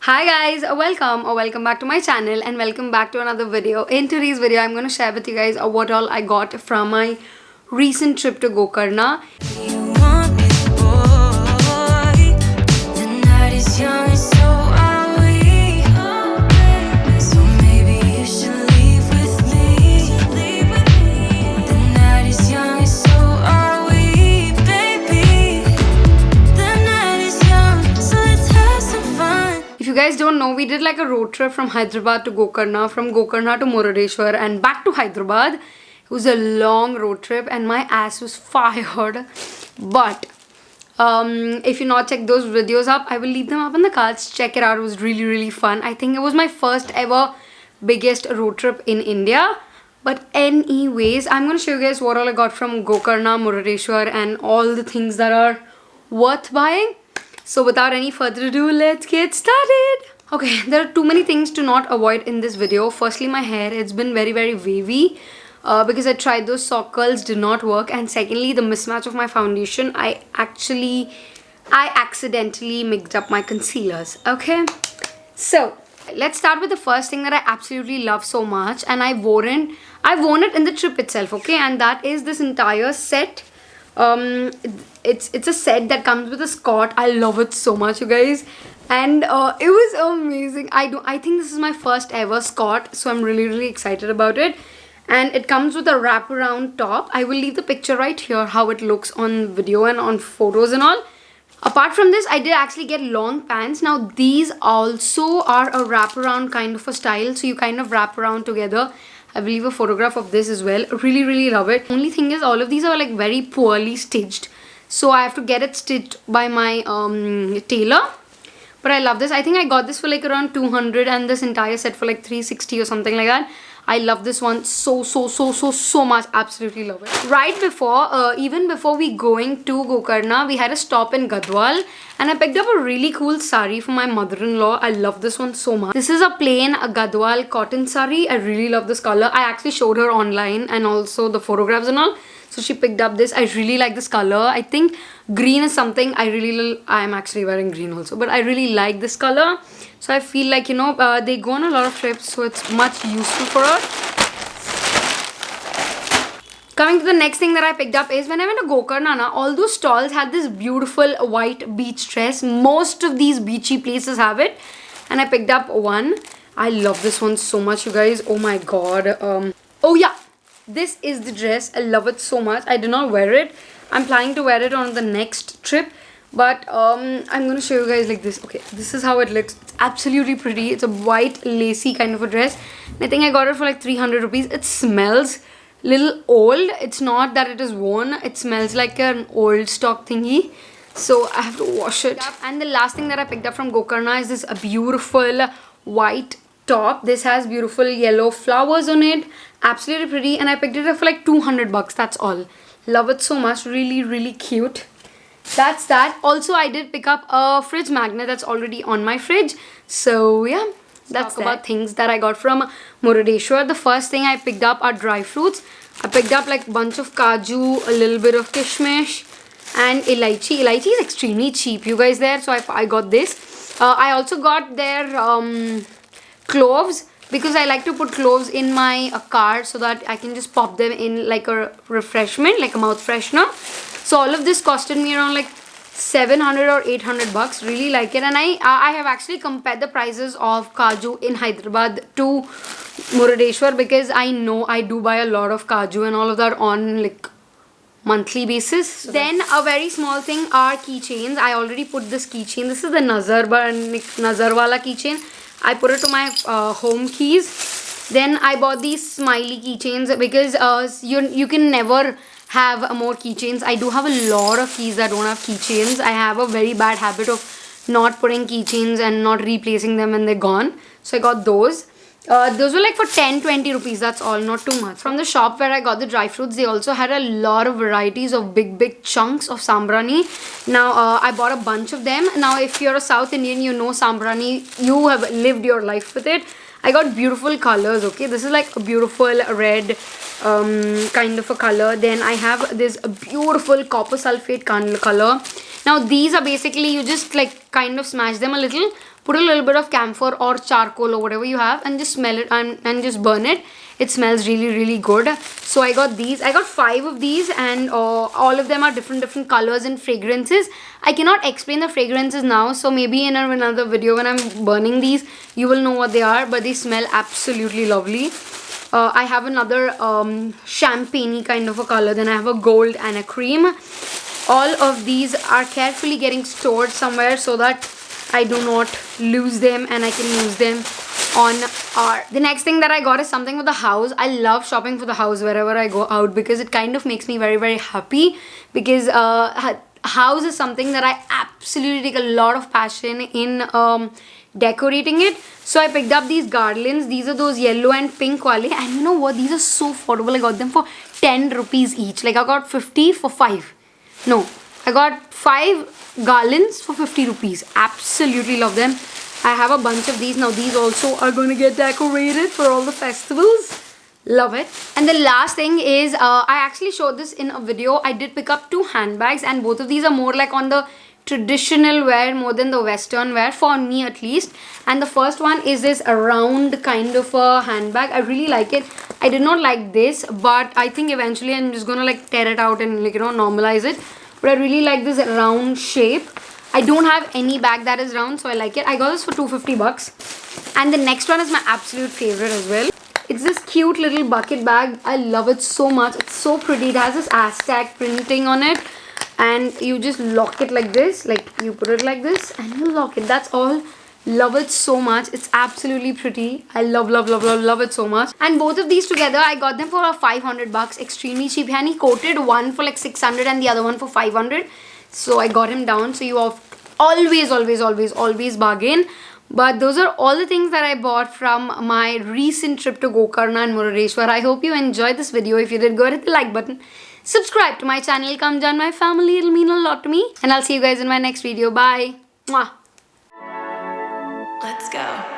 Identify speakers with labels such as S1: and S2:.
S1: Hi guys, welcome back to my channel and welcome back to another video. In today's video, I'm going to share with you guys what all I got from my recent trip to Gokarna. If you guys don't know, we did like a road trip from Hyderabad to Gokarna, from Gokarna to Murudeswar and back to Hyderabad. It was a long road trip and my ass was fired. But if you not check those videos up, I will leave them up in the cards. Check it out. It was really fun. I think it was my first ever biggest road trip in India. But anyways, I'm going to show you guys what all I got from Gokarna, Murudeswar and all the things that are worth buying. So without any further ado, let's get started. Okay, there are too many things to not avoid in this video. Firstly, my hair, it's been very wavy because I tried those sock curls, did not work. And secondly, the mismatch of my foundation, I accidentally mixed up my concealers. Okay, so let's start with the first thing that I absolutely love so much, and I've worn it in the trip itself. Okay, and that is this entire set. It's a set that comes with a skirt. I love it so much, you guys, and it was amazing. I think this is my first ever skirt, so I'm really excited about it. And it comes with a wraparound top. I will leave the picture right here how it looks on video and on photos and all. Apart from this, I did actually get long pants. Now these also are a wraparound kind of a style, so you kind of wrap around together. I will leave a photograph of this as well. Really love it. Only thing is, all of these are like very poorly stitched, so I have to get it stitched by my tailor. But I love this. I think I got this for like around 200 and this entire set for like 360 or something like that. I love this one so much. Absolutely love it. Right before, even before we going to Gokarna, we had a stop in Gadwal and I picked up a really cool sari for my mother-in-law. I love this one so much. This is a plain Gadwal cotton sari. I really love this color. I actually showed her online and also the photographs and all. So she picked up this. I really like this color. I think green is something I'm actually wearing green also, but I really like this color. So I feel like, you know, they go on a lot of trips, so it's much useful for her. Coming to the next thing that I picked up is when I went to Gokarna, all those stalls had this beautiful white beach dress. Most of these beachy places have it, and I picked up one. I love this one so much, you guys. Oh my god. Oh yeah, this is the dress. I love it so much. I did not wear it. I'm planning to wear it on the next trip, but I'm gonna show you guys like this. Okay, this is how it looks. It's absolutely pretty. It's a white lacy kind of a dress. And I think I got it for like 300 rupees. It smells little old. It's not that it is worn. It smells like an old stock thingy, so I have to wash it. And the last thing that I picked up from Gokarna is this beautiful white top. This has beautiful yellow flowers on it. Absolutely pretty, and I picked it up for like 200 bucks. That's all. Love it so much. Really cute. That's that. Also, I did pick up a fridge magnet that's already on my fridge. So yeah, that's about things that I got from Murudeswar. The first thing I picked up are dry fruits. I picked up like a bunch of kaju, a little bit of kishmish and elaichi. Elaichi is extremely cheap, you guys, there. So I got this. I also got their cloves, because I like to put cloves in my car so that I can just pop them in like a refreshment, like a mouth freshener. So all of this costed me around like 700 or 800 bucks. Really like it. And I have actually compared the prices of kaju in Hyderabad to Murudeswar, because I know I do buy a lot of kaju and all of that on like monthly basis. So then a very small thing are keychains. I already put this keychain. This is the Nazar wala keychain. I put it to my home keys. Then I bought these smiley keychains because you can never have more keychains. I do have a lot of keys that don't have keychains. I have a very bad habit of not putting keychains and not replacing them when they're gone. So I got those. Those were like for 10-20 rupees. That's all, not too much. From the shop where I got the dry fruits, they also had a lot of varieties of big chunks of sambrani. Now I bought a bunch of them. Now if you're a South Indian, you know sambrani, you have lived your life with it. I got beautiful colors. Okay, this is like a beautiful red kind of a color. Then I have this beautiful copper sulfate color. Now these are basically, you just like kind of smash them a little, put a little bit of camphor or charcoal or whatever you have and just smell it and just burn it. It smells really, really good. So I got these. I got 5 of these, and all of them are different colors and fragrances. I cannot explain the fragrances now, so maybe in another video when I'm burning these, you will know what they are, but they smell absolutely lovely. I have another champagne-y kind of a color. Then I have a gold and a cream. All of these are carefully getting stored somewhere so that I do not lose them and I can use them on art. The next thing that I got is something for the house. I love shopping for the house wherever I go out because it kind of makes me very, very happy, because house is something that I absolutely take a lot of passion in decorating it. So I picked up these garlands. These are those yellow and pink wale, and you know what, these are so affordable. I got them for 10 rupees each. Like I got 50 for 5. No, I got 5 garlands for 50 rupees. Absolutely love them. I have a bunch of these. Now these also are going to get decorated for all the festivals. Love it. And the last thing is, I actually showed this in a video. I did pick up 2 handbags, and both of these are more like on the traditional wear more than the western wear, for me at least. And the first one is this round kind of a handbag. I really like it. I did not like this, but I think eventually I'm just gonna like tear it out and, like, you know, normalize it. But I really like this round shape. I don't have any bag that is round, so I like it. I got this for 250 bucks. And the next one is my absolute favorite as well. It's this cute little bucket bag. I love it so much. It's so pretty. It has this Aztec printing on it, and you just lock it like this. Like, you put it like this and you lock it. That's all. Love it so much. It's absolutely pretty. I love it so much. And both of these together, I got them for 500 bucks. Extremely cheap. And he quoted one for like 600 and the other one for 500. So I got him down. So you always bargain. But those are all the things that I bought from my recent trip to Gokarna and Murudeswar. I hope you enjoyed this video. If you did, go hit the like button. Subscribe to my channel. Come join my family. It'll mean a lot to me. And I'll see you guys in my next video. Bye. Mwah.
S2: Let's go.